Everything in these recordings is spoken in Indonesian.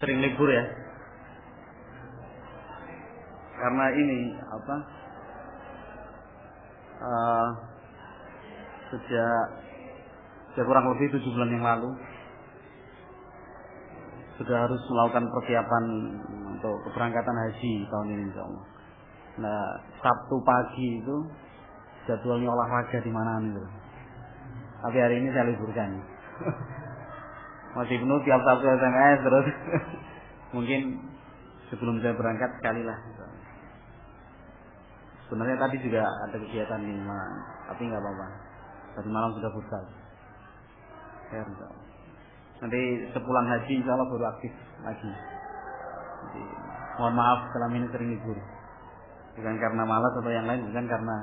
sering libur ya. Karena ini sejak kurang lebih 7 bulan yang lalu sudah harus melakukan persiapan untuk keberangkatan haji tahun ini insyaallah. Nah, Sabtu pagi itu jadwalnya olahraga di mana itu. Tapi hari ini saya liburkan. Masih penuh tiap Sabtu SMS terus. Mungkin sebelum saya berangkat sekali lah. Sebenarnya tadi juga ada kegiatan di malam, tapi nggak apa-apa. Tadi malam sudah futsal. Ya, nanti sepulang haji insya Allah baru aktif lagi. Jadi, mohon maaf selama ini sering libur. Bukan karena malas atau yang lain, bukan karena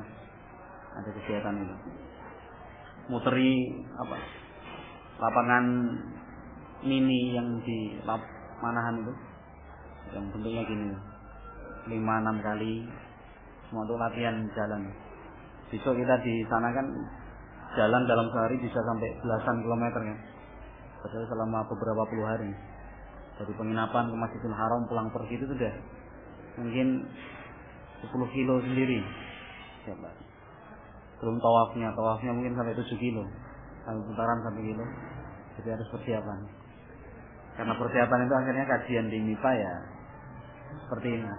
ada kegiatan itu. Muteri lapangan mini yang di Manahan itu, yang bentuknya gini, 5-6 kali. Semua untuk latihan jalan. Besok kita di sana kan jalan dalam sehari bisa sampai belasan kilometer kan. Padahal selama beberapa puluh hari. Dari penginapan ke Masjidil Haram pulang pergi itu sudah mungkin 10 kilo sendiri. Belum tawafnya mungkin sampai 7 kilo. Sampai putaran 1 kilo. Jadi harus persiapan. Karena persiapan itu akhirnya kajian di MIPA ya seperti ini.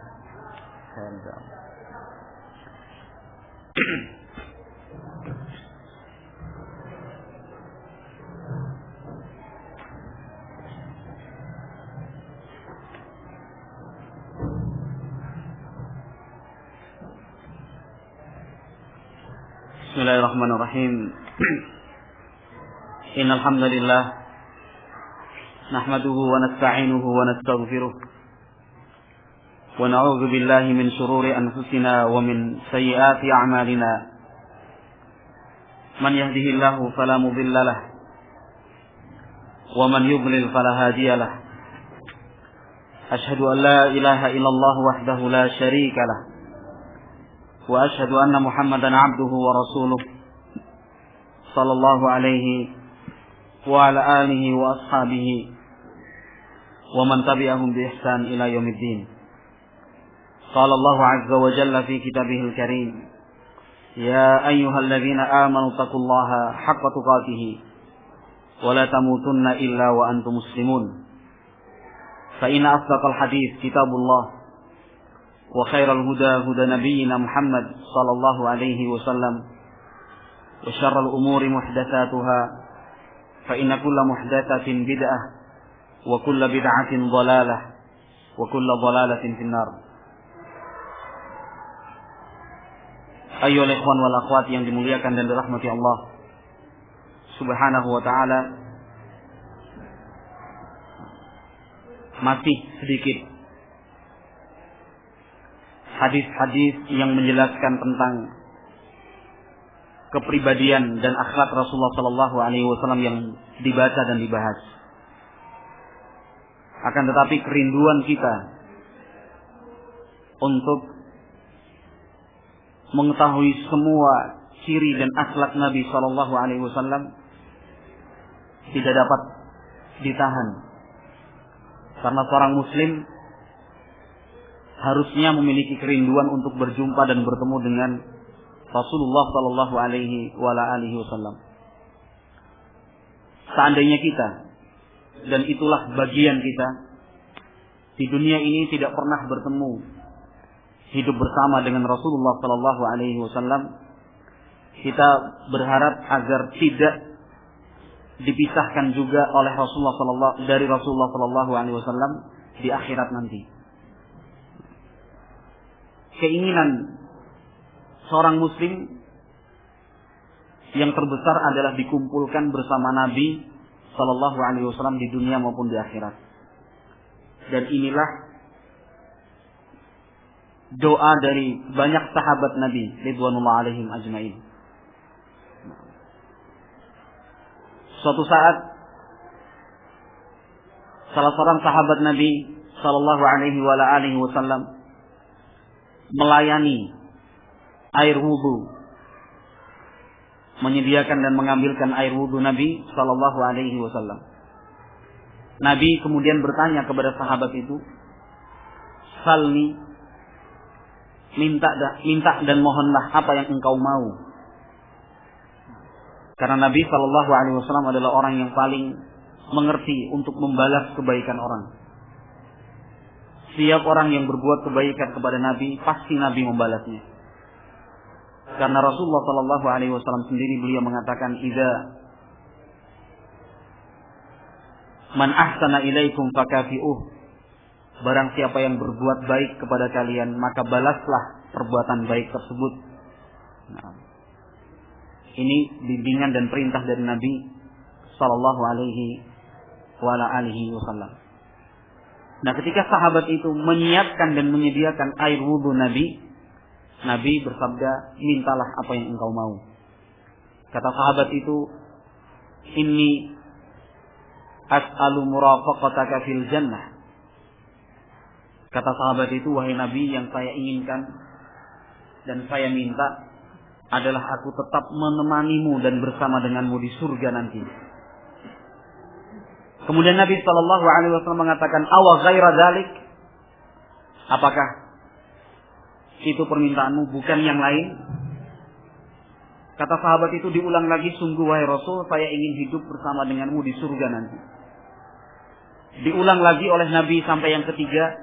Bismillahirrahmanirrahim. Innal hamdalillah nahmaduhu wa nasta'inuhu wa nastaghfiruh wa na'udzu billahi min shururi anfusina wa min sayyiati a'malina. Man yahdihillahu fala mudilla lahu wa man yudlil fala hadiya lahu. Ashhadu an la ilaha illallah wahdahu la syarika lahu wa ashhadu anna Muhammadan 'abduhu wa rasuluh sallallahu alaihi wa ala alihi wa ashabihi wa man tabi'ahum bi ihsan ila yaumiddin. Qala Allah 'azza wa jalla fi kitabihil karim, ya ayyuhalladzina amanu taqullaha haqqa tuqatih wa la tamutunna illa wa antum muslimun. Fa inna asdaqal hadits kitabullah wa khairal huda huda nabiyyina Muhammad sallallahu alaihi wasallam wa syarrul umuri muhdatsatuha fa inna kulla muhdatsatin bid'ah wa kulla bid'atin dhalalah wa kulla dhalalatin finnar. Ayyuhal ikhwan wal akhwat yang dimuliakan dan dirahmati Allah Subhanahu wa taala, masih sedikit hadis-hadis yang menjelaskan tentang kepribadian dan akhlak Rasulullah sallallahu alaihi wasallam yang dibaca dan dibahas. Akan tetapi kerinduan kita untuk mengetahui semua ciri dan akhlak Nabi sallallahu alaihi wasallam tidak dapat ditahan. Karena seorang muslim harusnya memiliki kerinduan untuk berjumpa dan bertemu dengan Rasulullah sallallahu alaihi wasallam. Seandainya kita, dan itulah bagian kita, di dunia ini tidak pernah bertemu, hidup bersama dengan Rasulullah sallallahu alaihi wasallam, kita berharap agar tidak dipisahkan juga oleh dari Rasulullah sallallahu alaihi wasallam di akhirat nanti. Keinginan seorang muslim yang terbesar adalah dikumpulkan bersama Nabi sallallahu alaihi wasallam di dunia maupun di akhirat. Dan inilah doa dari banyak sahabat Nabi ridwanullah alaihim ajmain. Suatu saat salah seorang sahabat Nabi sallallahu alaihi wasallam melayani air wudu, menyediakan dan mengambilkan air wudu Nabi sallallahu alaihi wasallam. Nabi kemudian bertanya kepada sahabat itu, "Salni, minta dan mohonlah apa yang engkau mau." Karena Nabi Shallallahu Alaihi Wasallam adalah orang yang paling mengerti untuk membalas kebaikan orang. Setiap orang yang berbuat kebaikan kepada Nabi, pasti Nabi membalasnya. Karena Rasulullah Shallallahu Alaihi Wasallam sendiri beliau mengatakan, "Idza man ahsana ilaikum fakafi'uh." Barang siapa yang berbuat baik kepada kalian, maka balaslah perbuatan baik tersebut. Nah, ini bimbingan dan perintah dari Nabi Shallallahu Alaihi Wasallam. Nah, ketika sahabat itu menyiapkan dan menyediakan air wudhu Nabi bersabda, "Mintalah apa yang engkau mau." Kata sahabat itu, "Inni as'alu murafaqataka fil jannah." Kata sahabat itu, "Wahai Nabi, yang saya inginkan dan saya minta adalah aku tetap menemanimu dan bersama denganmu di surga nanti." Kemudian Nabi Shallallahu Alaihi Wasallam mengatakan, "Awa ghaira dzalik?" Apakah itu permintaanmu, bukan yang lain? Kata sahabat itu diulang lagi, "Sungguh wahai Rasul, saya ingin hidup bersama denganmu di surga nanti." Diulang lagi oleh Nabi sampai yang ketiga,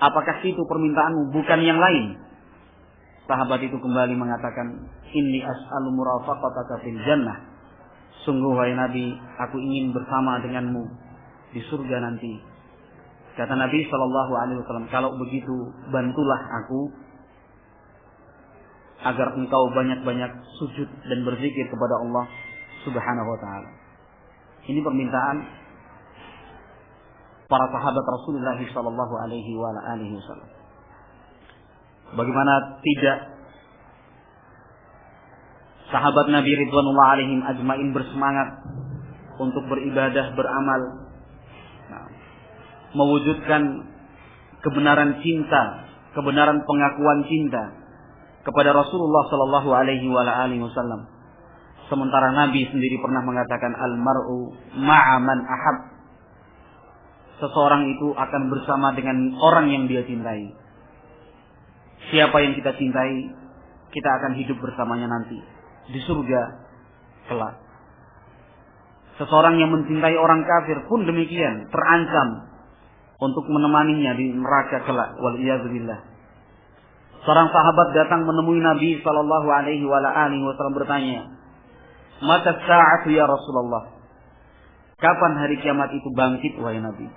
"Apakah itu permintaanmu, bukan yang lain?" Sahabat itu kembali mengatakan, "Inni as'alu murafaqataka fil jannah." Sungguh wahai Nabi, aku ingin bersama denganmu di surga nanti. Kata Nabi Shallallahu Alaihi Wasallam, "Kalau begitu, bantulah aku agar engkau banyak-banyak sujud dan berzikir kepada Allah Subhanahu Wa Taala." Ini permintaan para sahabat Rasulullah Shallallahu Alaihi Wasallam. Bagaimana tidak sahabat Nabi Ridwanullah alaihim ajmain bersemangat untuk beribadah, beramal, mewujudkan kebenaran cinta, kebenaran pengakuan cinta kepada Rasulullah Sallallahu Alaihi Wasallam. Sementara Nabi sendiri pernah mengatakan, "Al-mar'u ma'a man ahab." Seseorang itu akan bersama dengan orang yang dia cintai. Siapa yang kita cintai, kita akan hidup bersamanya nanti di surga kelak. Seseorang yang mencintai orang kafir pun demikian, terancam untuk menemaninya di neraka kelak. Waliyadzubillah. Seorang sahabat datang menemui Nabi Shallallahu Alaihi Wasallam bertanya, "Mata sa'atu ya Rasulullah?" Kapan hari kiamat itu bangkit wahai Nabi?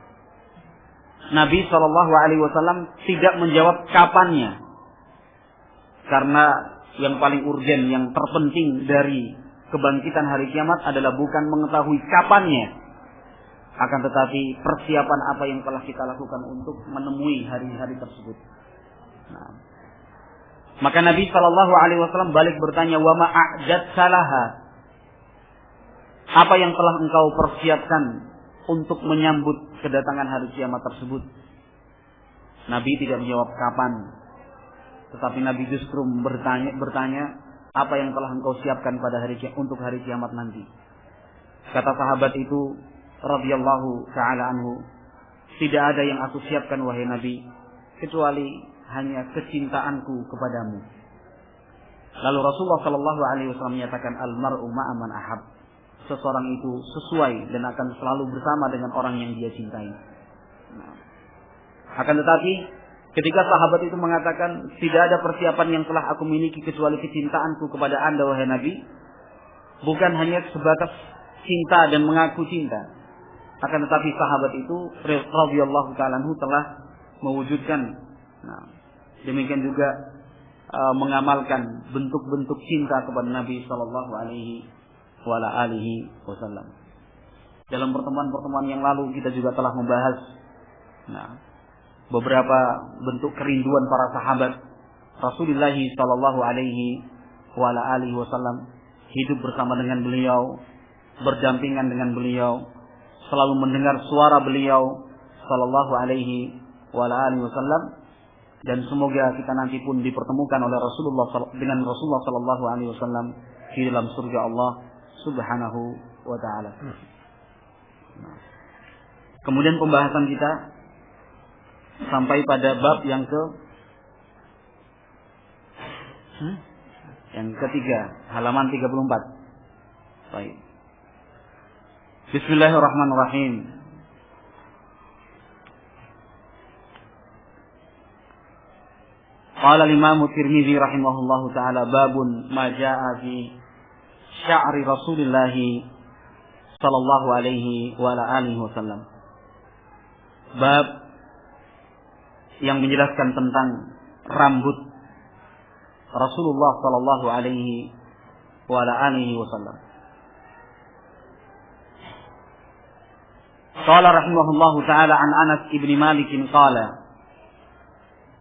Nabi Shallallahu Alaihi Wasallam tidak menjawab kapannya, karena yang paling urgen, yang terpenting dari kebangkitan hari kiamat adalah bukan mengetahui kapannya, akan tetapi persiapan apa yang telah kita lakukan untuk menemui hari-hari tersebut. Nah, maka Nabi Shallallahu Alaihi Wasallam balik bertanya, "Wa ma a'jad salaha?" Apa yang telah engkau persiapkan untuk menyambut kedatangan hari kiamat tersebut? Nabi tidak menjawab kapan, tetapi Nabi justru bertanya, "Apa yang telah engkau siapkan pada untuk hari kiamat nanti?" Kata sahabat itu radhiyallahu taala anhu, "Tidak ada yang aku siapkan wahai Nabi, kecuali hanya kecintaanku kepadamu." Lalu Rasulullah Shallallahu Alaihi Wasallam menyatakan, "Al-mar'u ma'a man ahab." Seseorang itu sesuai dan akan selalu bersama dengan orang yang dia cintai. Nah, akan tetapi ketika sahabat itu mengatakan, "Tidak ada persiapan yang telah aku miliki kecuali kecintaanku kepada Anda wahai Nabi," bukan hanya sebatas cinta dan mengaku cinta, akan tetapi sahabat itu radhiyallahu ta'ala anhu telah mewujudkan, demikian juga mengamalkan bentuk-bentuk cinta kepada Nabi Sallallahu Alaihi Wasallam. Dalam pertemuan-pertemuan yang lalu kita juga telah membahas beberapa bentuk kerinduan para sahabat Rasulullah Sallallahu Alaihi Wasallam, hidup bersama dengan beliau, berdampingan dengan beliau, selalu mendengar suara beliau Sallallahu Alaihi Wasallam, dan semoga kita nanti pun dipertemukan oleh dengan Rasulullah Sallallahu Alaihi Wasallam di dalam surga Allah Subhanahu wa Ta'ala. Kemudian pembahasan kita sampai pada bab yang ketiga, halaman 34. Baik. Bismillahirrahmanirrahim. Qala al-Imam Tirmidzi rahimahullahu taala babun ma jaa'a fi sya'ri Rasulillah sallallahu alaihi wa ala alihi wasallam. Bab yang menjelaskan tentang rambut Rasulullah sallallahu alaihi wa ala alihi wasallam. Qala rahimahullahu taala an Anas ibn Malik qala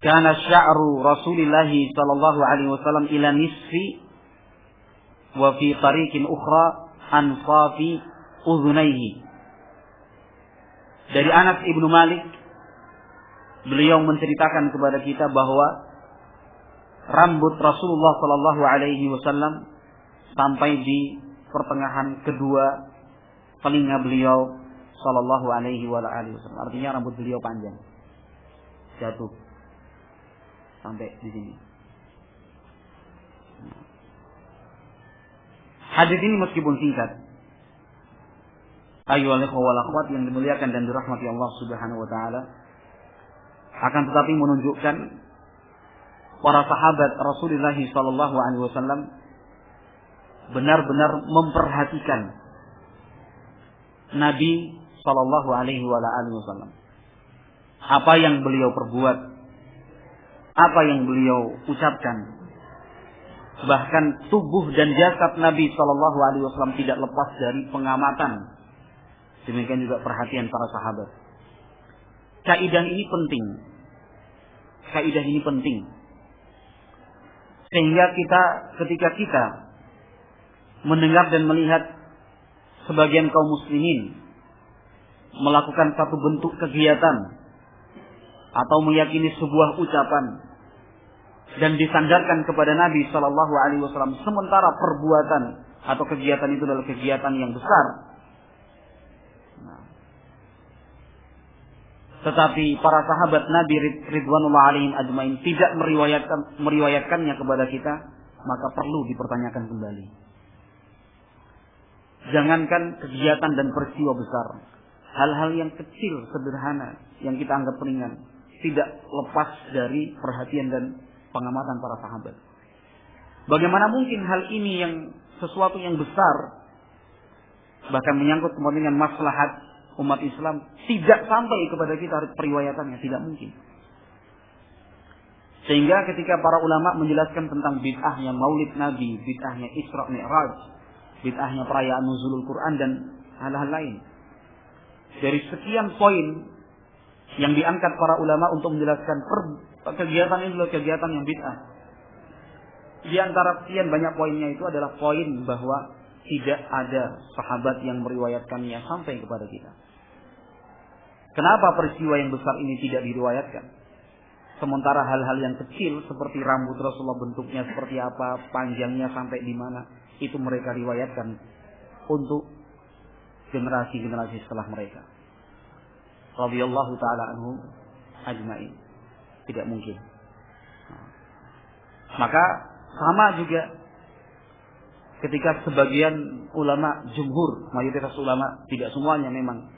kana sya'ru Rasulillah sallallahu alaihi wasallam ila nisfi wa fi tariqin ukhra ansafi udhunaihi. Dari Anas ibnu Malik, beliau menceritakan kepada kita bahwa rambut Rasulullah sallallahu alaihi wasallam sampai di pertengahan kedua telinga beliau sallallahu alaihi wasallam. Artinya rambut beliau panjang, jatuh sampai di sini. Hadis ini meskipun singkat, ayyuhal ikhwah wal akhwat yang dimuliakan dan dirahmati Allah Subhanahu wa taala, akan tetapi menunjukkan para sahabat Rasulullah sallallahu alaihi wasallam benar-benar memperhatikan Nabi sallallahu alaihi wasallam. Apa yang beliau perbuat, apa yang beliau ucapkan, bahkan tubuh dan jasad Nabi sallallahu alaihi wasallam tidak lepas dari pengamatan. Demikian juga perhatian para sahabat. Kaidah ini penting. Kaidah ini penting. Sehingga ketika kita mendengar dan melihat sebagian kaum muslimin melakukan satu bentuk kegiatan atau meyakini sebuah ucapan dan disandarkan kepada Nabi sallallahu alaihi wasallam, sementara perbuatan atau kegiatan itu adalah kegiatan yang besar. Tetapi para sahabat Nabi ridwanullah alaihim ajmain tidak meriwayatkannya kepada kita, maka perlu dipertanyakan kembali. Jangankan kegiatan dan peristiwa besar, hal-hal yang kecil sederhana yang kita anggap ringan tidak lepas dari perhatian dan pengamatan para sahabat. Bagaimana mungkin hal ini yang sesuatu yang besar, bahkan menyangkut kepentingan maslahat umat Islam, tidak sampai kepada kita periwayatannya? Tidak mungkin. Sehingga ketika para ulama menjelaskan tentang bid'ahnya maulid Nabi, bid'ahnya Isra Mi'raj, bid'ahnya perayaan nuzulul Quran dan hal-hal lain, dari sekian poin yang diangkat para ulama untuk menjelaskan kegiatan ini adalah kegiatan yang bid'ah. Di antara sekian banyak poinnya itu adalah poin bahwa tidak ada sahabat yang meriwayatkannya sampai kepada kita. Kenapa peristiwa yang besar ini tidak diriwayatkan? Sementara hal-hal yang kecil seperti rambut Rasulullah bentuknya seperti apa, panjangnya sampai di mana, itu mereka riwayatkan untuk generasi-generasi setelah mereka. Radhiyallahu taala anhum ajmain. Tidak mungkin. Maka sama juga ketika sebagian ulama jumhur, mayoritas ulama, tidak semuanya memang,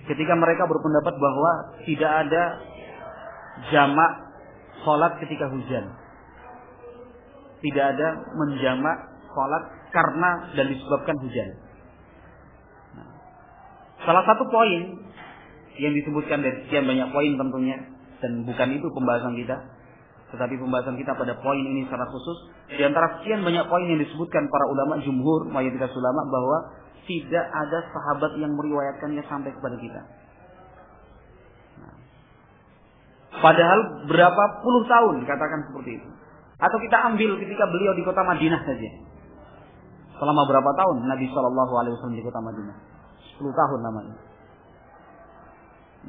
ketika mereka berpendapat bahwa tidak ada jamak sholat ketika hujan, tidak ada menjamak sholat karena dan disebabkan hujan. Salah satu poin yang disebutkan dari sekian banyak poin tentunya, dan bukan itu pembahasan kita, tetapi pembahasan kita pada poin ini secara khusus, di antara sekian banyak poin yang disebutkan para ulama jumhur, mayoritas ulama, bahwa tidak ada sahabat yang meriwayatkannya sampai kepada kita. Padahal berapa puluh tahun, katakan seperti itu. Atau kita ambil ketika beliau di kota Madinah saja. Selama berapa tahun Nabi SAW di kota Madinah? 10 tahun namanya.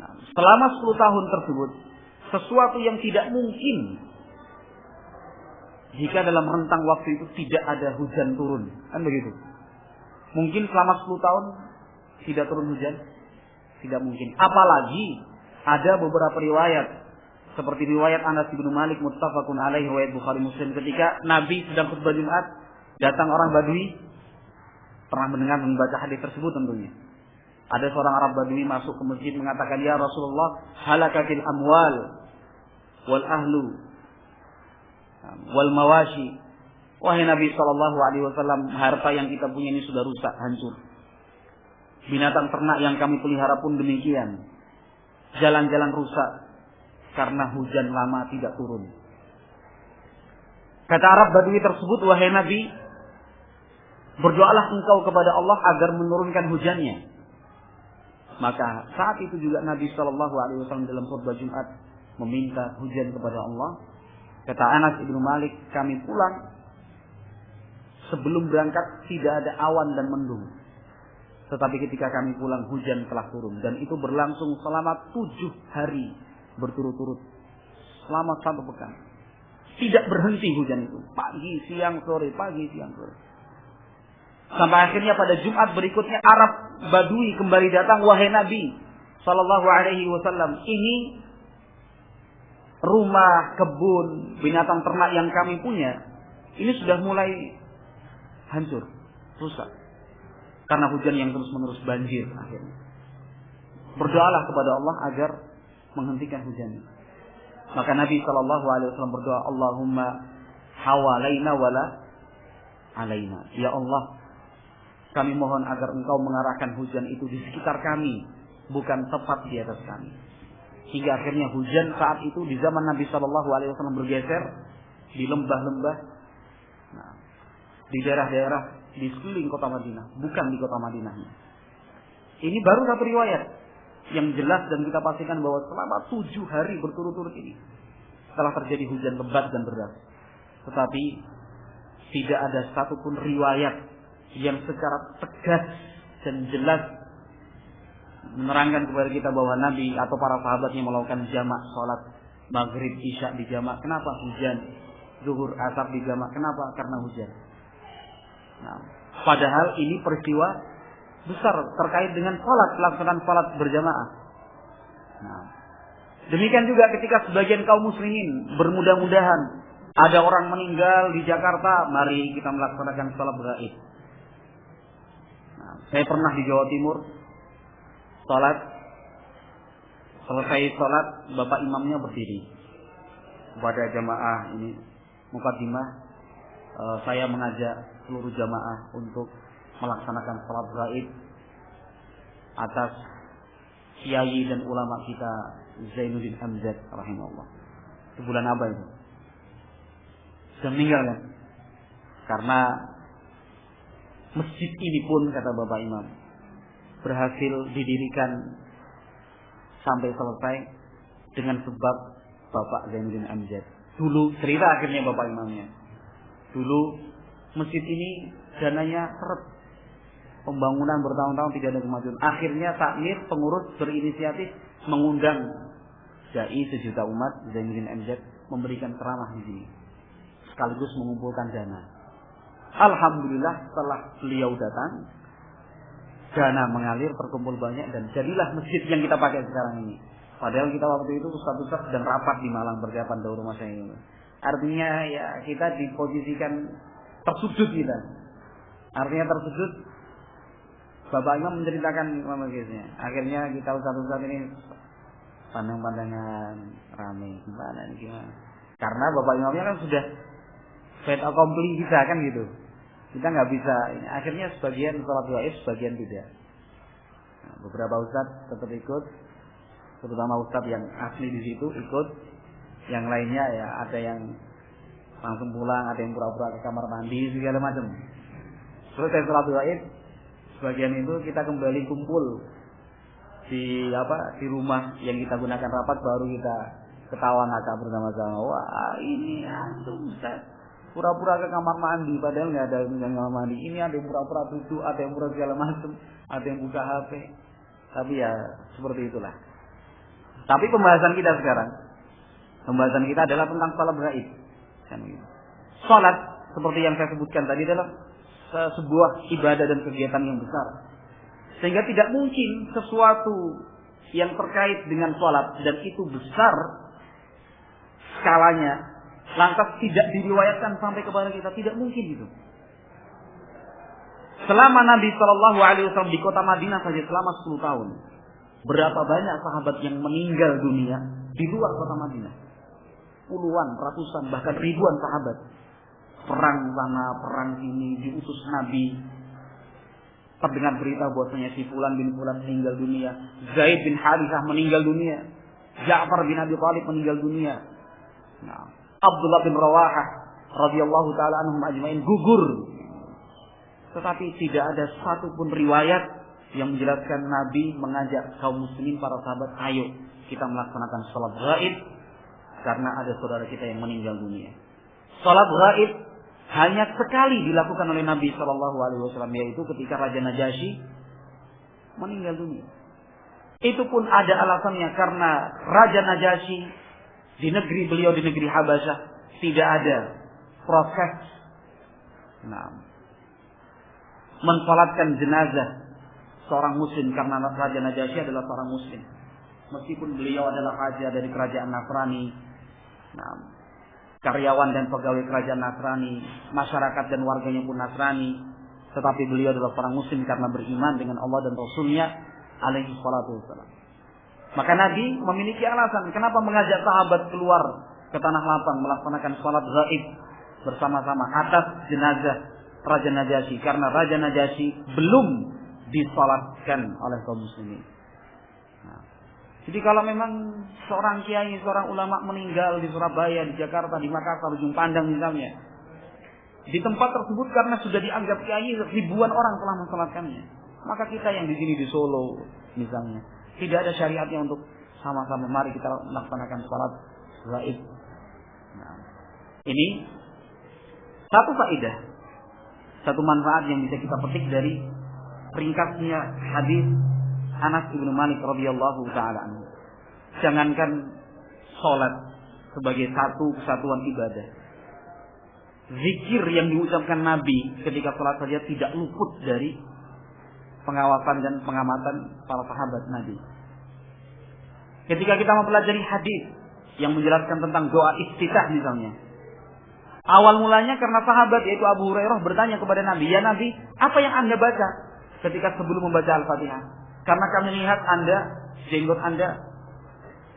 Nah, selama 10 tahun tersebut, sesuatu yang tidak mungkin jika dalam rentang waktu itu tidak ada hujan turun. Kan begitu. Mungkin selama 10 tahun tidak turun hujan? Tidak mungkin. Apalagi ada beberapa riwayat seperti riwayat Anas bin Malik muttafaqun alaihi riwayat Bukhari Muslim, ketika Nabi sedang khutbah Jumat, datang orang Badui. Pernah mendengar membaca hadis tersebut tentunya. Ada seorang Arab Badui masuk ke masjid mengatakan, "Ya Rasulullah, halakatil amwal wal ahlu wal mawashi." Wahai Nabi sallallahu alaihi wasallam, harta yang kita punya ini sudah rusak, hancur. Binatang ternak yang kami pelihara pun demikian. Jalan-jalan rusak karena hujan lama tidak turun. Kata Arab Badui tersebut, "Wahai Nabi, berdoalah engkau kepada Allah agar menurunkan hujannya." Maka saat itu juga Nabi Shallallahu Alaihi Wasallam dalam khutbah Jumat meminta hujan kepada Allah. Kata Anas ibnu Malik, kami pulang sebelum berangkat tidak ada awan dan mendung. Tetapi ketika kami pulang hujan telah turun, dan itu berlangsung selama 7 hari berturut-turut, selama 1 pekan. Tidak berhenti hujan itu, pagi, siang, sore, pagi, siang, sore. Sampai akhirnya pada Jumat berikutnya Arab Badui kembali datang, "Wahai Nabi sallallahu alaihi wasallam, ini rumah, kebun, binatang ternak yang kami punya ini sudah mulai hancur, rusak karena hujan yang terus-menerus, banjir akhirnya. Berdoalah kepada Allah agar menghentikan hujan." Maka Nabi sallallahu alaihi wasallam berdoa, "Allahumma hawalaina wala alaina." Ya Allah, kami mohon agar engkau mengarahkan hujan itu di sekitar kami, bukan tepat di atas kami. Hingga akhirnya hujan saat itu di zaman Nabi Shallallahu Alaihi Wasallam bergeser di lembah-lembah, di daerah-daerah di sekeliling kota Madinah, bukan di kota Madinahnya. Ini baru satu riwayat yang jelas dan kita pastikan bahwa selama 7 hari berturut-turut ini telah terjadi hujan lebat dan deras. Tetapi tidak ada satupun riwayat yang secara tegas dan jelas menerangkan kepada kita bahwa Nabi atau para sahabatnya melakukan jamak sholat maghrib isya di jamak. Kenapa? Hujan. Zuhur asar di jamak. Kenapa? Karena hujan. Nah, padahal ini peristiwa besar terkait dengan sholat, pelaksanaan sholat berjamaah. Nah, demikian juga ketika sebagian kaum muslimin bermudah-mudahan ada orang meninggal di Jakarta, mari kita melaksanakan sholat gaib. Saya pernah di Jawa Timur sholat, selesai sholat bapak imamnya berdiri kepada jamaah ini mukadimah, saya mengajak seluruh jamaah untuk melaksanakan sholat gaib atas kiai dan ulama kita Zainuddin Amjad rahimahullah. Itu bulan apa itu? Sudah meninggal kan? Karena masjid ini pun, kata Bapak Imam, berhasil didirikan sampai selesai dengan sebab Bapak Zainuddin Amjad. Dulu cerita akhirnya Bapak Imamnya, dulu masjid ini dananya seret, pembangunan bertahun-tahun tidak ada kemajuan. Akhirnya takmir pengurus berinisiatif mengundang dai sejuta umat Zainuddin Amjad memberikan ceramah di sini, sekaligus mengumpulkan dana. Alhamdulillah setelah beliau datang, dana mengalir, terkumpul banyak, dan jadilah masjid yang kita pakai sekarang ini. Padahal kita waktu itu ustaz-ustaz sedang rapat di Malang persiapan daur rumah saya ini. Artinya ya kita diposisikan tersudut kita. Artinya tersudut. Bapak Imam menceritakan kisahnya. Akhirnya kita ustaz-ustaz ini pandang-pandangan rame, gimana ini gimana. Karena Bapak Imamnya kan sudah fait accompli kita kan gitu. Kita nggak bisa. Akhirnya sebagian sholat gaib, sebagian tidak. Nah, beberapa ustadz tetap ikut, terutama ustadz yang asli di situ ikut. Yang lainnya ya ada yang langsung pulang, ada yang pura-pura ke kamar mandi segala macam. Selesai sholat gaib, sebagian itu kita kembali kumpul di rumah yang kita gunakan rapat, baru kita ketawa ngakak bersama-sama. Wah ini antum ustadz pura-pura ke kamar mandi, padahal nggak ada yang kamar mandi. Ini ada yang pura-pura duduk, ada yang pura segala macam, ada yang buka HP. Tapi ya seperti itulah. Tapi pembahasan kita sekarang, pembahasan kita adalah tentang salat gaib. Salat seperti yang saya sebutkan tadi adalah sebuah ibadah dan kegiatan yang besar. Sehingga tidak mungkin sesuatu yang terkait dengan sholat dan itu besar skalanya lantas tidak diriwayatkan sampai kepada kita, tidak mungkin itu. Selama Nabi Shallallahu Alaihi Wasallam di kota Madinah saja selama 10 tahun, berapa banyak sahabat yang meninggal dunia di luar kota Madinah? Puluhan, ratusan, bahkan ribuan sahabat. Perang sana, perang sini, diutus Nabi. Terdengar berita bahwasanya si Fulan bin Fulan meninggal dunia, Zaid bin Harithah meninggal dunia, Ja'far bin Abi Thalib meninggal dunia. Nah, Abdullah bin Rawahah radhiyallahu taala anhum ajmain gugur. Tetapi tidak ada satupun riwayat yang menjelaskan Nabi mengajak kaum muslimin, para sahabat, ayo kita melaksanakan salat ghaib karena ada saudara kita yang meninggal dunia. Salat ghaib hanya sekali dilakukan oleh Nabi Shallallahu Alaihi Wasallam, yaitu ketika Raja Najasyi meninggal dunia. Itu pun ada alasannya, karena Raja Najasyi di negeri beliau, di negeri Habasyah, tidak ada proses mensalatkan jenazah seorang muslim, karena Raja Najasyi adalah seorang muslim. Meskipun beliau adalah raja dari kerajaan Nasrani, karyawan dan pegawai kerajaan Nasrani, masyarakat dan warganya pun Nasrani, tetapi beliau adalah seorang muslim karena beriman dengan Allah dan Rasulnya alaihi salatu wassalam. Maka Nabi memiliki alasan kenapa mengajak sahabat keluar ke tanah lapang melaksanakan salat gaib bersama-sama atas jenazah Raja Najasyi, karena Raja Najasyi belum disalatkan oleh kaum muslimin. Jadi kalau memang seorang kiai, seorang ulama meninggal di Surabaya, di Jakarta, di Makassar, Ujung Pandang misalnya, di tempat tersebut karena sudah dianggap kiai, ribuan orang telah mensalatkannya, maka kita yang di sini di Solo misalnya, tidak ada syariatnya untuk sama-sama mari kita melaksanakan salat gaib. Ini satu faedah, satu manfaat yang bisa kita petik dari ringkasnya hadis Anas bin Malik radhiyallahu taala anhu. Jangankan salat sebagai satu kesatuan ibadah, zikir yang diucapkan Nabi ketika salat saja tidak luput dari pengawasan dan pengamatan para sahabat Nabi. Ketika kita mempelajari hadis yang menjelaskan tentang doa iftitah misalnya, awal mulanya karena sahabat yaitu Abu Hurairah bertanya kepada Nabi, "Ya Nabi, apa yang Anda baca ketika sebelum membaca Al-Fatihah? Karena kami lihat Anda, jenggot Anda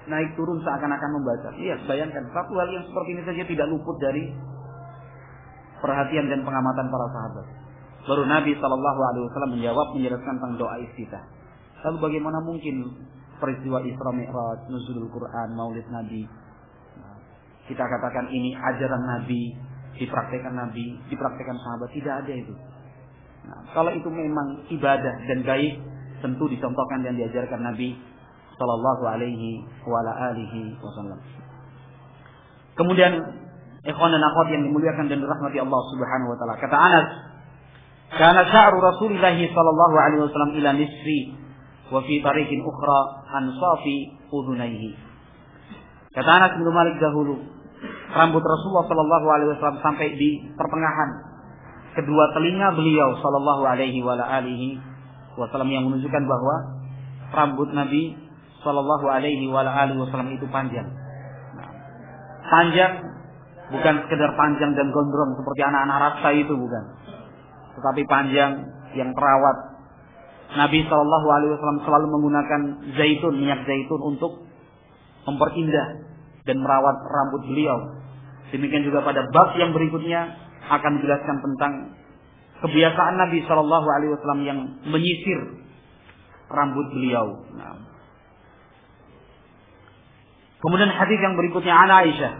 naik turun seakan-akan membaca." Iya, bayangkan satu hal yang seperti ini saja tidak luput dari perhatian dan pengamatan para sahabat. Baru Nabi SAW menjawab, menjelaskan tentang doa iftitah. Lalu bagaimana mungkin peristiwa Isra Mi'raj, nuzulul Quran, Maulid Nabi? Kita katakan ini ajaran Nabi, dipraktekkan Nabi, dipraktekkan sahabat, tidak ada itu. Kalau itu memang ibadah dan baik, tentu dicontohkan dan diajarkan Nabi Sallallahu Alaihi Wasallam. Kemudian ikhwan dan akhwat yang dimuliakan dan dirahmati Allah Subhanahu Wa Taala, kata Anas, "Kana sya'ru Rasulillah Sallallahu Alaihi Wasallam ila nisfi wa fi tariqin ukhra ansafi udhunaihi." Kata Anas bin Malik, dahulu rambut Rasulullah Sallallahu Alaihi Wasallam sampai di pertengahan kedua telinga beliau Sallallahu Alaihi Wasallam, yang menunjukkan bahwa rambut Nabi Sallallahu Alaihi Wasallam itu panjang. Panjang bukan sekedar panjang dan gondrong seperti anak-anak rasta itu, bukan, tetapi panjang yang terawat. Nabi Sallallahu Alaihi Wasallam selalu menggunakan zaitun, minyak zaitun untuk memperindah dan merawat rambut beliau. Demikian juga pada bab yang berikutnya akan dijelaskan tentang kebiasaan Nabi Shallallahu Alaihi Wasallam yang menyisir rambut beliau. Kemudian hadis yang berikutnya, an Aisyah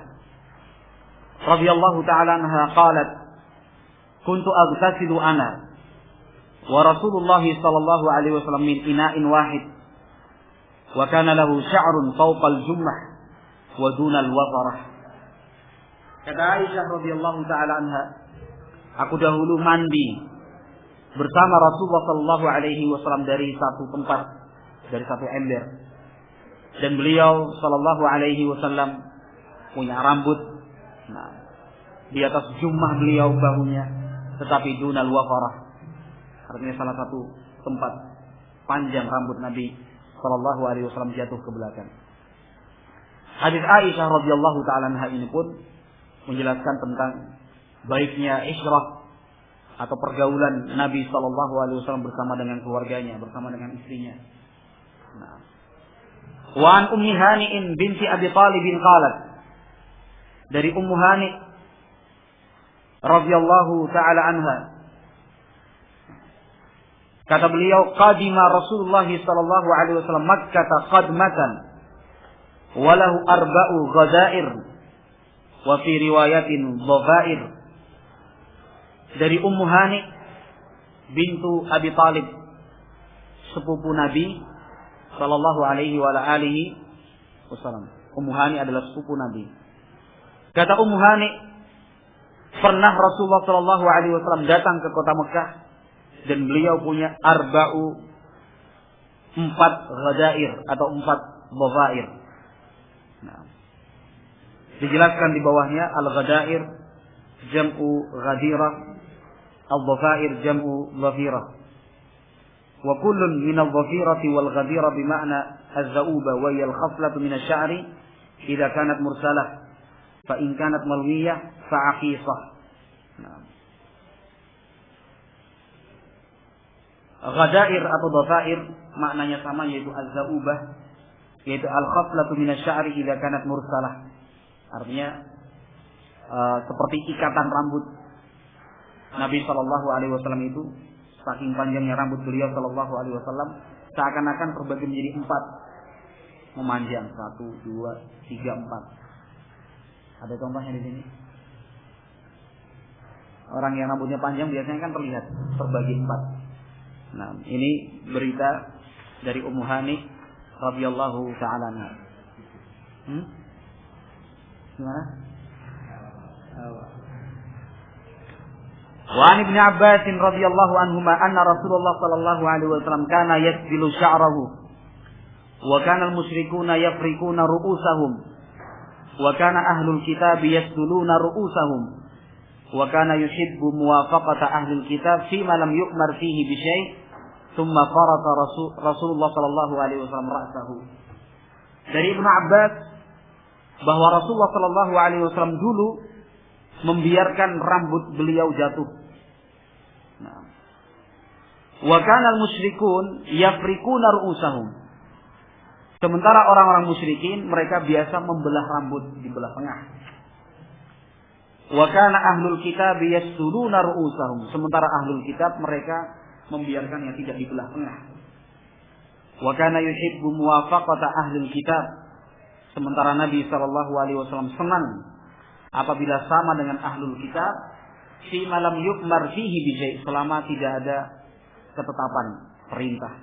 radhiyallahu taala anha qalat, "Kuntu aghtasilu ana wa Rasulullah sallallahu alaihi wasallam min ina'in wahid wa kana lahu sya'run fawqa al-jummah wa duna al-wazarah." Kata Aisyah radhiyallahu taala anha, aku dahulu mandi bersama Rasulullah sallallahu alaihi wasallam dari satu tempat, dari satu ember, dan beliau sallallahu alaihi wasallam punya rambut di atas jummah beliau bahunya, tetapi dunal wafarah, artinya salah satu tempat panjang rambut Nabi sallallahu alaihi wasallam jatuh ke belakang. Hadis Aisyah radhiyallahu taala anha ini pun menjelaskan tentang baiknya isyrah atau pergaulan Nabi sallallahu alaihi wasallam bersama dengan keluarganya, bersama dengan istrinya. Nah. Wa an Ummi Hani'in binti Abi Thalib qalat, dari Ummu Hani radhiyallahu taala anha, kata beliau, qadima Rasulullah sallallahu alaihi wasallam Makkah qadmatan wa lahu arba'u ghadair wa fi riwayatin dhafair. Dari Ummu Hani bintu Abi Thalib, sepupu Nabi sallallahu alaihi wa alihi wasallam. Ummu Hani adalah sepupu Nabi. Kata Ummu Hani, pernah Rasulullah sallallahu alaihi wasallam datang ke kota Mekah dan beliau punya 4 ghadair atau 4 dhafair. Nah, dijelaskan di bawahnya al-ghadair jam'u ghadirah, al-dhafair jam'u dhafirah. Wa kullun min al-dhafirati wal ghadira bima'na az-zauba wa hiya al-khaflatu min asy-sya'ri idza kanat mursalah fa in kanat malwiyah fa aqisah. Nah. Ghadair atau dhafair maknanya sama, yaitu az-zaubah, yaitu al-khaflatu min asy-sya'ri idza kanat mursalah. Artinya seperti ikatan rambut Nabi sallallahu alaihi wasallam itu, saking panjangnya rambut beliau sallallahu alaihi wasallam, seakan-akan terbagi menjadi 4, memanjang 1, 2, 3, 4. Ada contohnya di sini. Orang yang rambutnya panjang biasanya kan terlihat terbagi 4. Nah, ini berita dari Ummu Hani radhiyallahu ta'ala anha. Gimana? Wa an Ibnu Abbas radhiyallahu anhuma anna Rasulullah sallallahu alaihi wasallam kana yasbilu sya'rahu wa kana al-musyrikuuna yafrikuna ru'usahum wa kana ahlul kitab yasduluna ru'usahum wa kana yuhibbu muwafaqata ahlil kitab fima lam yu'mar fihi bi syai' thumma farata Rasulullah sallallahu alaihi wasallam ra'sahu. Dari Ibnu Abbas bahwa Rasulullah sallallahu alaihi wasallam dulu membiarkan rambut beliau jatuh. Nah. Wa kana al-musyrikun yafrikuna ru'usahum. Sementara orang-orang musyrikin mereka biasa membelah rambut di belah tengah. Wa kana ahlul kitab yasduluna ru'usahum. Sementara ahlul kitab mereka membiarkannya tidak di belah tengah. Wa kana yuhibbu muwafaqata ahlul kitab. Sementara Nabi sallallahu alaihi wasallam senang apabila sama dengan ahlul kitab fi malam yukmar fihi bi syai', selama tidak ada ketetapan perintah.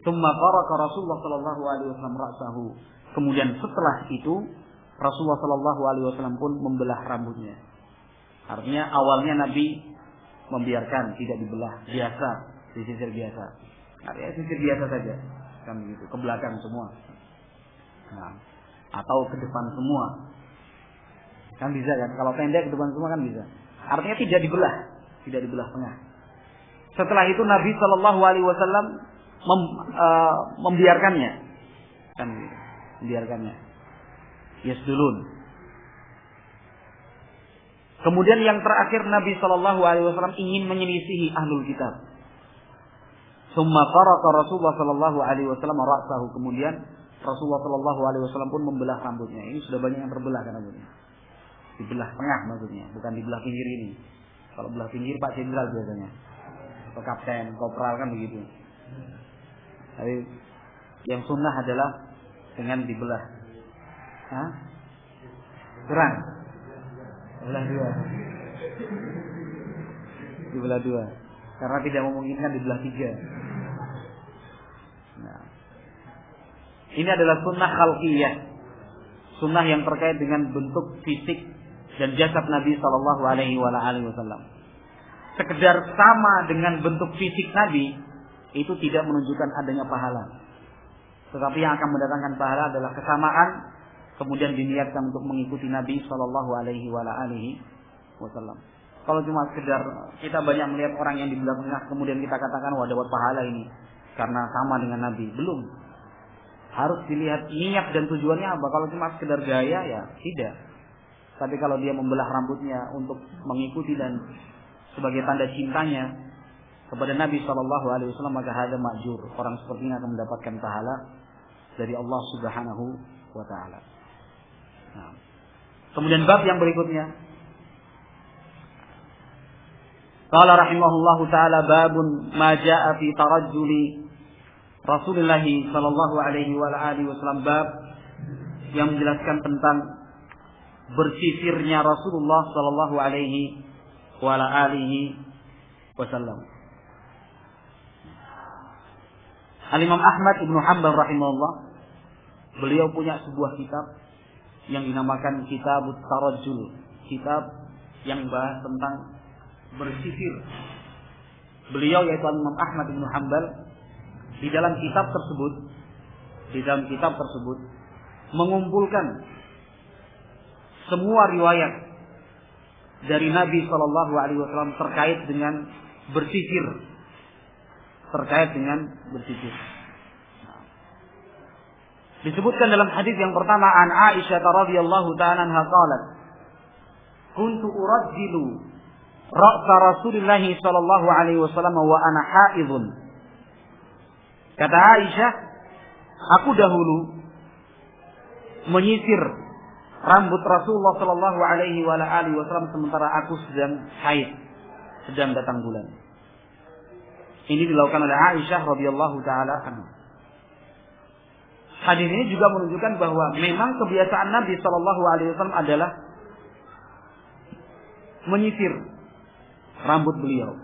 Tsumma faraka Rasulullah sallallahu alaihi wasallam ra'sahu. Kemudian setelah itu Rasulullah sallallahu alaihi wasallam pun membelah rambutnya. Artinya awalnya Nabi membiarkan tidak dibelah, biasa, disisir biasa. Artinya sisir biasa saja, kan begitu, ke belakang semua. Nah, atau ke depan semua. Kan bisa kan? Kalau pendek ke depan semua kan bisa. Artinya tidak dibelah tengah. Setelah itu Nabi sallallahu alaihi wasallam membiarkannya. Kan membiarkannya. Yasdulun. Kemudian yang terakhir Nabi sallallahu alaihi wasallam ingin menyelisihi ahlul kitab. Summa faraka Rasulullah sallallahu alaihi wasallam ra'sahu. Kemudian Rasulullah sallallahu alaihi wasallam pun membelah rambutnya. Ini sudah banyak yang terbelah kan rambutnya. Dibelah tengah maksudnya, bukan dibelah pinggir ini. Kalau belah pinggir Pak Jenderal biasanya. Atau kapten, kopral kan begitu. Tapi yang sunnah adalah dengan dibelah. Hah? Kurang. Dibelah 2. Dibelah 2. Karena tidak memungkinkan dibelah 3. Nah. Ini adalah sunnah khalqiyah. Sunnah yang terkait dengan bentuk fisik dan jasad Nabi sallallahu alaihi wasallam. Sekedar sama dengan bentuk fisik Nabi itu tidak menunjukkan adanya pahala. Tetapi yang akan mendatangkan pahala adalah kesamaan, kemudian diniatkan untuk mengikuti Nabi sallallahu alaihi wasallam. Kalau cuma sekedar kita banyak melihat orang yang di belah tengah kemudian kita katakan wah dapat pahala ini. karena sama dengan Nabi. Belum. Harus dilihat niat dan tujuannya apa. Kalau cuma sekedar gaya ya tidak. Tapi kalau dia membelah rambutnya untuk mengikuti dan sebagai tanda cintanya kepada Nabi SAW, maka hada ma'jur. Orang seperti ini akan mendapatkan pahala dari Allah Subhanahu wa taala. Nah. Kemudian bab yang berikutnya. Qala rahimahullahu taala babun ma jaa'a fi tarajjuli Rasulullah sallallahu alaihi wa alihi wasallam, bab yang menjelaskan tentang bersisirnya Rasulullah sallallahu alaihi wa alihi wasallam. Al-Imam Ahmad Ibnu Hanbal rahimahullah, beliau punya sebuah kitab yang dinamakan Kitabut Tarajjul, kitab yang bahas tentang bersisir. Beliau yaitu Imam Ahmad Ibnu Hanbal di dalam kitab tersebut mengumpulkan semua riwayat dari Nabi Shallallahu Alaihi Wasallam terkait dengan bersisir, Disebutkan dalam hadis yang pertama, an Aisyah radhiyallahu ta'ala anha qalat, kuntu urajjilu ra'sa Rasulillah sallallahu alaihi wasallam wa ana haidun. Kata Aisyah, aku dahulu menyisir rambut Rasulullah sallallahu alaihi wasallam sementara aku sedang haid, sedang datang bulan. Ini dilakukan oleh Aisyah radhiyallahu taala anha. Hadis ini juga menunjukkan bahwa memang kebiasaan Nabi sallallahu alaihi wasallam adalah menyisir rambut beliau.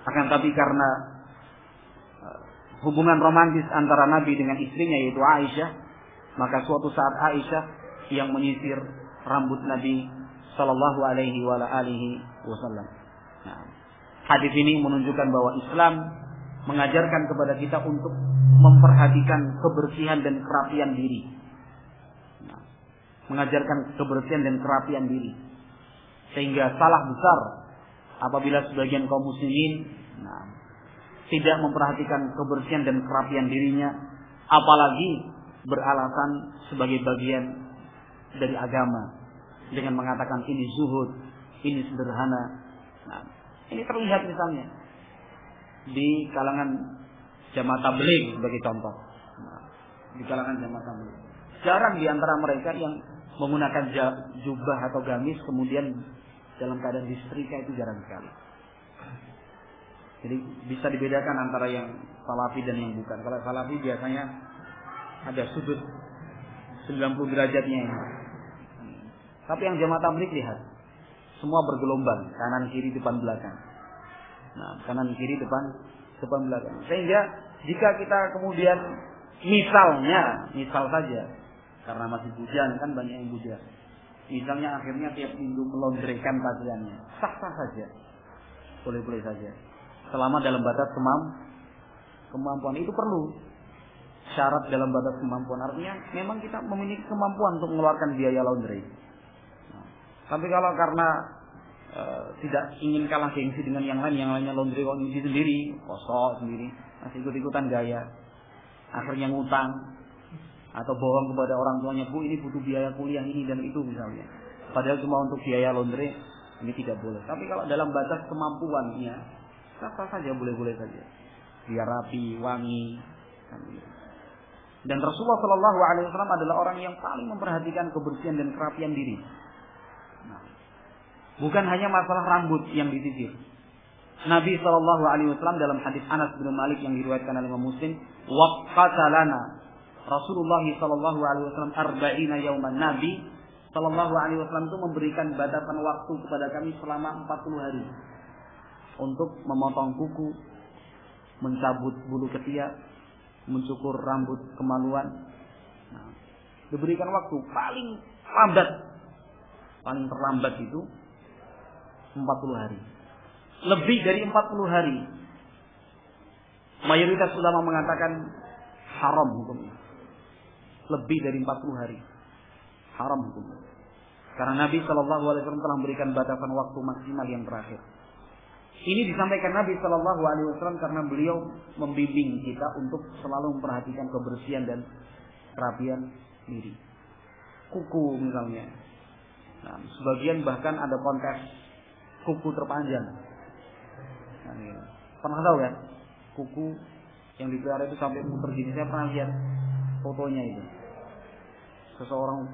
Akan tapi karena hubungan romantis antara Nabi dengan istrinya yaitu Aisyah, maka suatu saat Aisyah yang menyisir rambut Nabi sallallahu alaihi wasallam. Nah, hadis ini menunjukkan bahwa Islam mengajarkan kepada kita untuk memperhatikan kebersihan dan kerapian diri. Nah, mengajarkan kebersihan dan kerapian diri. Sehingga salah besar apabila sebagian kaum muslimin tidak memperhatikan kebersihan dan kerapian dirinya, apalagi beralasan sebagai bagian dari agama dengan mengatakan ini zuhud, ini sederhana. Nah, ini terlihat misalnya di kalangan jamaah tabligh sebagai contoh. Nah, di kalangan jamaah tabligh jarang di antara mereka yang menggunakan jubah atau gamis kemudian dalam keadaan disetrika, itu jarang sekali. Jadi bisa dibedakan antara yang salafi dan yang bukan. Kalau salafi biasanya ada sudut 90 derajatnya ini. Tapi yang jamaah tabligh lihat, semua bergelombang, kanan kiri depan belakang. Nah, kanan kiri depan belakang. Sehingga jika kita kemudian misal saja, karena masih bujang kan banyak yang bujang. Misalnya akhirnya tiap minggu melondrekan pakaiannya, sah-sah saja, boleh-boleh saja, selama dalam batas kemampuan. Itu perlu syarat dalam batas kemampuan, artinya memang kita memiliki kemampuan untuk mengeluarkan biaya laundry. Nah, tapi kalau karena tidak ingin kalah gengsi dengan yang lainnya laundry kondisi sendiri, kosong sendiri, masih ikut-ikutan gaya, akhirnya ngutang atau bohong kepada orang tuanya, bu ini butuh biaya kuliah ini dan itu misalnya, padahal cuma untuk biaya laundry, ini tidak boleh. Tapi kalau dalam batas kemampuannya, apa saja boleh-boleh saja, biar rapi, wangi. Dan Rasulullah Shallallahu Alaihi Wasallam adalah orang yang paling memperhatikan kebersihan dan kerapian diri. Nah, bukan hanya masalah rambut yang disisir. Nabi Shallallahu Alaihi Wasallam dalam hadis Anas bin Malik yang diriwayatkan oleh Imam Muslim, waqatalana Rasulullah Shallallahu Alaihi Wasallam arba'ina yauman. Nabi Shallallahu Alaihi Wasallam itu memberikan batasan waktu kepada kami selama 40 hari untuk memotong kuku, mencabut bulu ketiak, mencukur rambut kemaluan. Nah, diberikan waktu paling terlambat itu 40 hari. Lebih dari 40 hari. Mayoritas ulama mengatakan haram hukumnya. Lebih dari 40 hari. Haram hukumnya. Karena Nabi SAW telah memberikan batasan waktu maksimal yang terakhir. Ini disampaikan Nabi Shallallahu Alaihi Wasallam karena beliau membimbing kita untuk selalu memperhatikan kebersihan dan kerapian diri. Kuku misalnya. Nah, sebagian bahkan ada kontes kuku terpanjang. Nah, pernah tahu kan? Kuku yang dipelihara itu sampai muter gini. Saya pernah lihat fotonya itu. Seseorang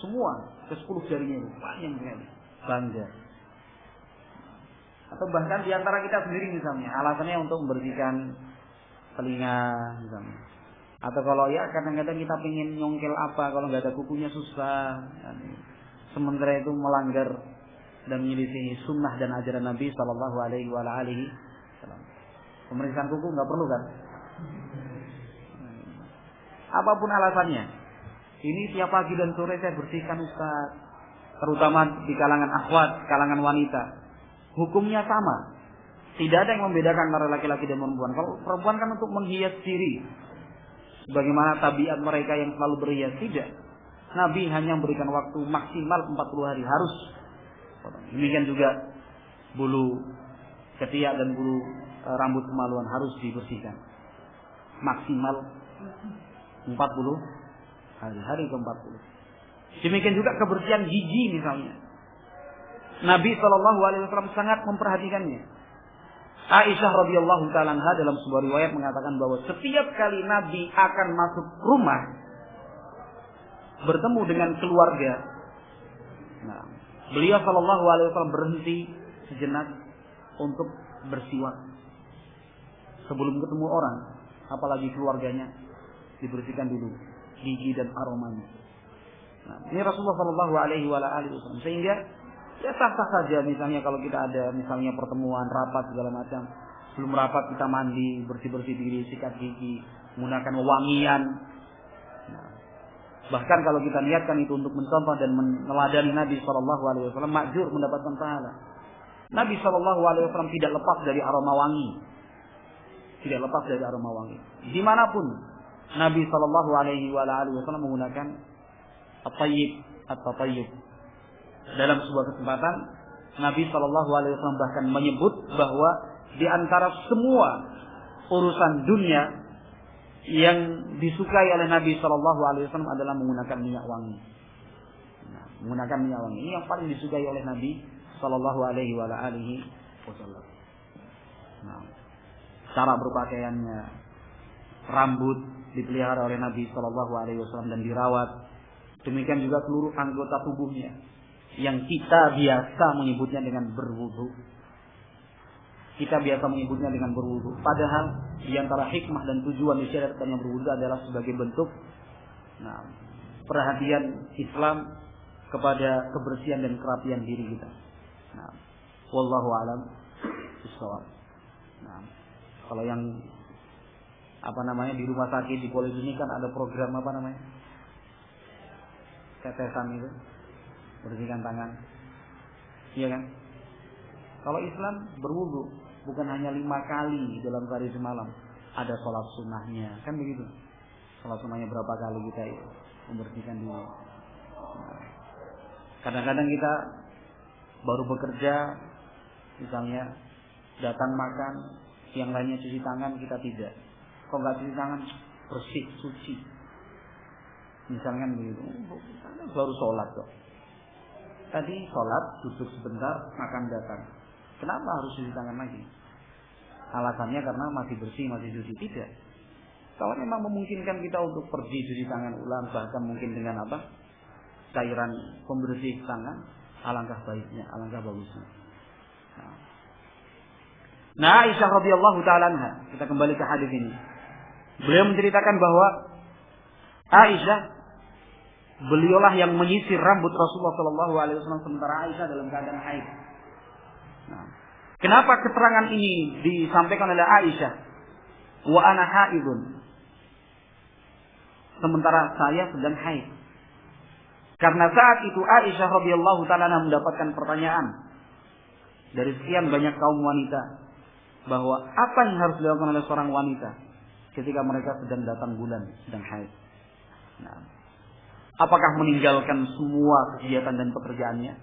semua ke-10 jarinya itu panjang sekali. Bangga. Atau bahkan diantara kita sendiri misalnya, alasannya untuk membersihkan telinga misalnya. Atau kalau ya kadang-kadang kita pengen nyongkel apa, kalau nggak ada kukunya susah. Sementara itu melanggar dan menyelisihi sunnah dan ajaran Nabi Sallallahu Alaihi Wasallam. Pemeriksaan kuku nggak perlu kan? Apapun alasannya, ini tiap pagi dan sore saya bersihkan Ustaz, terutama di kalangan akhwat, kalangan wanita. Hukumnya sama. Tidak ada yang membedakan antara laki-laki dan perempuan. Kalau perempuan kan untuk menghias diri. Sebagaimana tabiat mereka yang selalu berhias. Tidak. Nabi hanya memberikan waktu maksimal 40 hari. Harus. Demikian juga bulu ketiak dan bulu rambut kemaluan harus dibersihkan. Maksimal 40 hari. Hari ke-40. Demikian juga kebersihan gigi misalnya. Nabi SAW sangat memperhatikannya. Aisyah radhiyallahu taala anha dalam sebuah riwayat mengatakan bahwa setiap kali Nabi akan masuk rumah bertemu dengan keluarga, nah, beliau SAW berhenti sejenak untuk bersiwak sebelum ketemu orang, apalagi keluarganya, dibersihkan dulu gigi dan aromanya. Nah, ini Rasulullah SAW sehingga ya sah-sah saja misalnya kalau kita ada misalnya pertemuan, rapat segala macam. Sebelum rapat kita mandi, bersih-bersih diri, sikat gigi, menggunakan wewangian. Nah, bahkan kalau kita niatkan itu untuk mencontoh dan meneladani Nabi SAW, makjur mendapatkan pahala. Nabi SAW tidak lepas dari aroma wangi. Tidak lepas dari aroma wangi. Dimanapun Nabi SAW menggunakan at-tayyib. Dalam sebuah kesempatan Nabi SAW bahkan menyebut bahwa di antara semua urusan dunia yang disukai oleh Nabi SAW adalah menggunakan minyak wangi. Nah, menggunakan minyak wangi ini yang paling disukai oleh Nabi SAW. Nah, cara berpakaiannya, rambut dipelihara oleh Nabi SAW dan dirawat. Demikian juga seluruh anggota tubuhnya yang kita biasa menyebutnya dengan berwudu. Kita biasa menyebutnya dengan berwudu. Padahal di antara hikmah dan tujuan disyariatkannya berwudu adalah sebagai bentuk perhatian Islam kepada kebersihan dan kerapian diri kita. Wallahu a'lam bishawab. Kalau yang di rumah sakit di poliklinik kan ada program tetesan itu. Bersihkan tangan, iya kan? Kalau Islam berwudu bukan hanya 5 kali dalam sehari semalam, ada sholat sunnahnya, kan begitu? Sholat sunnahnya berapa kali kita membersihkan diri? Nah, kadang-kadang kita baru bekerja, misalnya datang makan, yang lainnya cuci tangan, kita tidak. Kok nggak cuci tangan? Bersih, suci. Misalkan begitu, baru sholat kok. Tadi sholat, duduk sebentar, makan datang. Kenapa harus cuci tangan lagi? Alasannya karena masih bersih, masih suci. Tidak. Kalau memang memungkinkan kita untuk pergi cuci tangan ulang, bahkan mungkin dengan cairan pembersih tangan, alangkah baiknya, alangkah bagusnya. Nah, Aisyah radhiyallahu taala anha, kita kembali ke hadis ini. Beliau menceritakan bahwa beliaulah yang menyisir rambut Rasulullah SAW sementara Aisyah dalam keadaan haid. Nah, kenapa keterangan ini disampaikan oleh Aisyah? Wa ana haidun. Sementara saya sedang haid. Karena saat itu Aisyah radhiyallahu taala mendapatkan pertanyaan dari sekian banyak kaum wanita bahwa apa yang harus dilakukan oleh seorang wanita ketika mereka sedang datang bulan, sedang haid. Nah, apakah meninggalkan semua kegiatan dan pekerjaannya?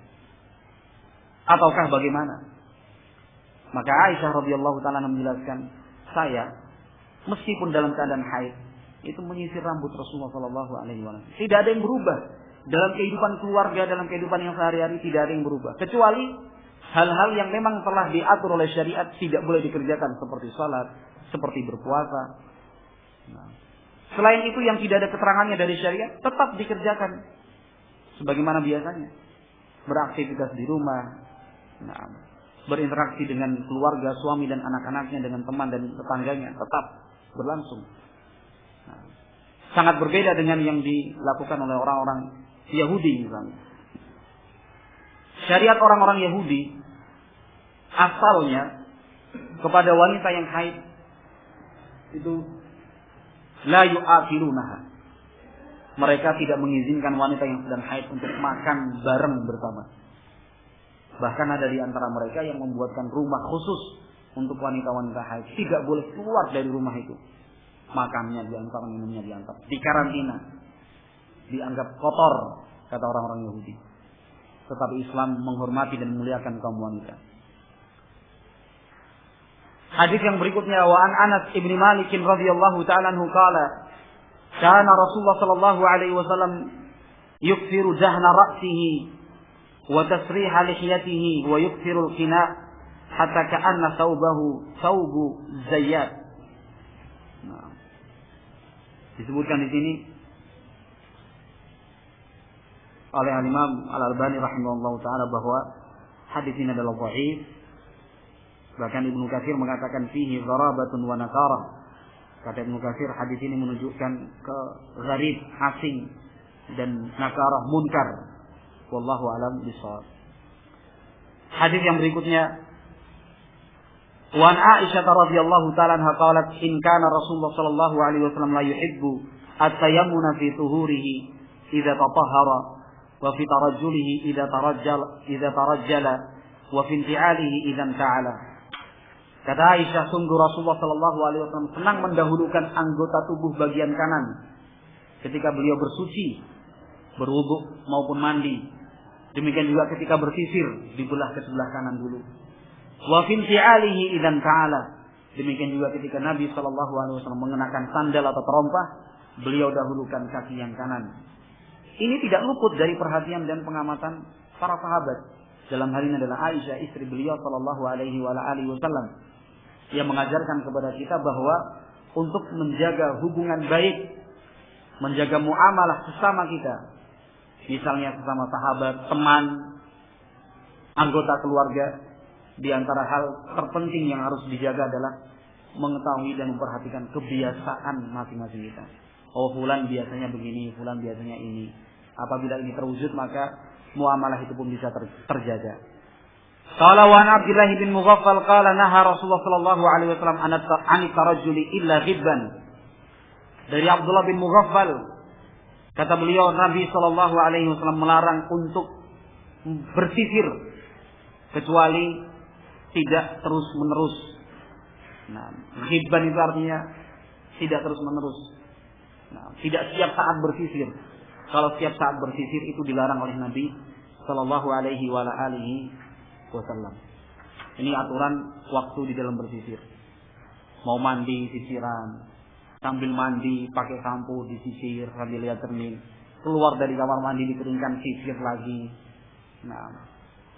Ataukah bagaimana? Maka Aisyah radhiyallahu taala menjelaskan, saya meskipun dalam keadaan haid itu menyisir rambut Rasulullah sallallahu alaihi wasallam. Tidak ada yang berubah dalam kehidupan keluarga, dalam kehidupan yang sehari-hari, tidak ada yang berubah kecuali hal-hal yang memang telah diatur oleh syariat tidak boleh dikerjakan, seperti salat, seperti berpuasa. Nah, selain itu yang tidak ada keterangannya dari syariat tetap dikerjakan sebagaimana biasanya. Beraktivitas di rumah, nah, berinteraksi dengan keluarga, suami dan anak-anaknya, dengan teman dan tetangganya tetap berlangsung. Nah, sangat berbeda dengan yang dilakukan oleh orang-orang Yahudi misalnya. Syariat orang-orang Yahudi asalnya kepada wanita yang haid itu la yu'akilunaha. Mereka tidak mengizinkan wanita yang sedang haid untuk makan bareng bersama. Bahkan ada di antara mereka yang membuatkan rumah khusus untuk wanita-wanita haid. Tidak boleh keluar dari rumah itu. Makannya diantar, minumnya diantar. Dikarantina. Dianggap kotor, kata orang-orang Yahudi. Tetapi Islam menghormati dan memuliakan kaum wanita. Hadis yang berikutnya, wa an Anas ibn Malik radhiyallahu ta'ala anhu qala, kana Rasulullah sallallahu alaihi wasallam yukthiru jahna ra'sihi wa tasriha lihiyatihi wa yukthiru al-qina' hatta ka'anna thawbu zayyat. Nah, disebutkan di sini oleh Imam Al-Albani rahimahullahu taala bahwa hadis ini adalah dhaif. Bahkan Ibnu Katsir mengatakan fihi gharabatun wa nakara. Kata Ibnu Katsir, hadis ini menunjukkan ke gharib, asing, dan nakarah, munkar. Wallahu a'lam bishawab. Hadis yang berikutnya, wa an Aisyah radhiyallahu ta'ala anha qalat in kana Rasulullah sallallahu alaihi wasallam la yuhibbu at-tayammuna fi tuhurihi idza tatahhara wa fi tarajjulihi idza tarajjala wa fi inti'alihi idza ta'ala. Kata Aisyah, sungguh Rasulullah sallallahu alaihi wasallam senang mendahulukan anggota tubuh bagian kanan ketika beliau bersuci, berwudu maupun mandi. Demikian juga ketika bersisir, dibelah ke sebelah kanan dulu. Wa fi inti'alihi idzan ta'ala. Demikian juga ketika Nabi sallallahu alaihi wasallam mengenakan sandal atau terompah, beliau dahulukan kaki yang kanan. Ini tidak luput dari perhatian dan pengamatan para sahabat. Dalam hal ini adalah Aisyah, istri beliau sallallahu alaihi wasallam, yang mengajarkan kepada kita bahwa untuk menjaga hubungan baik, menjaga muamalah sesama kita, misalnya sesama sahabat, teman, anggota keluarga, di antara hal terpenting yang harus dijaga adalah mengetahui dan memperhatikan kebiasaan masing-masing kita. Oh, fulan biasanya begini, fulan biasanya ini. Apabila ini terwujud, maka muamalah itu pun bisa terjaga. Qala wa Abdullah bin Mughaffal qala naha Rasulullah sallallahu alaihi wasallam an tarajjuli illa ghibban. Dari Abdullah bin Mughaffal, kata beliau, Nabi sallallahu alaihi wasallam melarang untuk bersisir kecuali tidak terus-menerus. Nah, ghibban itu artinya tidak terus-menerus. Nah, tidak setiap saat bersisir. Kalau setiap saat bersisir itu dilarang oleh Nabi sallallahu alaihi wasallam. Ini aturan waktu di dalam bersisir. Mau mandi sisiran, sambil mandi pakai sampo disisir sambil lihat cermin. Keluar dari kamar mandi dikeringkan, sisir lagi. Nah,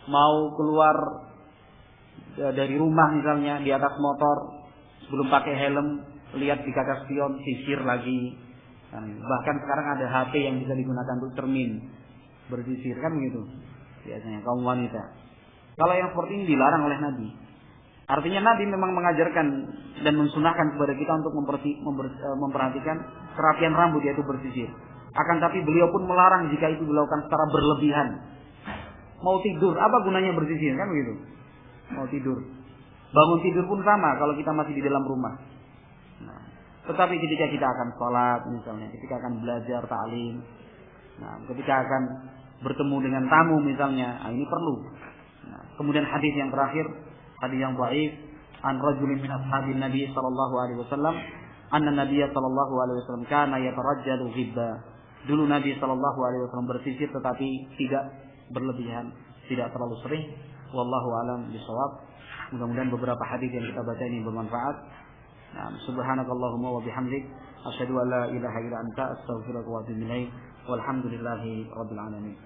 mau keluar dari rumah misalnya di atas motor, sebelum pakai helm lihat di kaca spion, sisir lagi. Bahkan sekarang ada HP yang bisa digunakan untuk cermin bersisir, kan begitu biasanya kaum wanita. Kalau yang seperti ini dilarang oleh Nabi. Artinya Nabi memang mengajarkan dan mensunahkan kepada kita untuk memperhatikan kerapian rambut, yaitu bersisir. Akan tapi beliau pun melarang jika itu dilakukan secara berlebihan. Mau tidur, apa gunanya bersisir, kan begitu? Mau tidur, bangun tidur pun sama kalau kita masih di dalam rumah. Nah, tetapi ketika kita akan sholat misalnya, ketika akan belajar ta'lim, nah, ketika akan bertemu dengan tamu misalnya, nah, ini perlu. Nah, kemudian hadis yang terakhir, hadis yang dhaif, an rajulin min ashabin Nabi sallallahu alaihi wasallam, anna Nabiy sallallahu alaihi wasallam kana yatarajjalu ghibba. Dulu Nabi sallallahu alaihi wasallam bersisir tetapi tidak berlebihan, tidak terlalu sering. Wallahu a'lam bishawab. Mudah-mudahan beberapa hadis yang kita baca ini bermanfaat. Nah, subhanakallahumma wa bihamdik asyhadu an la ilaha illa anta astaghfiruka wa atubu ilaik. Walhamdulillahi rabbil alamin.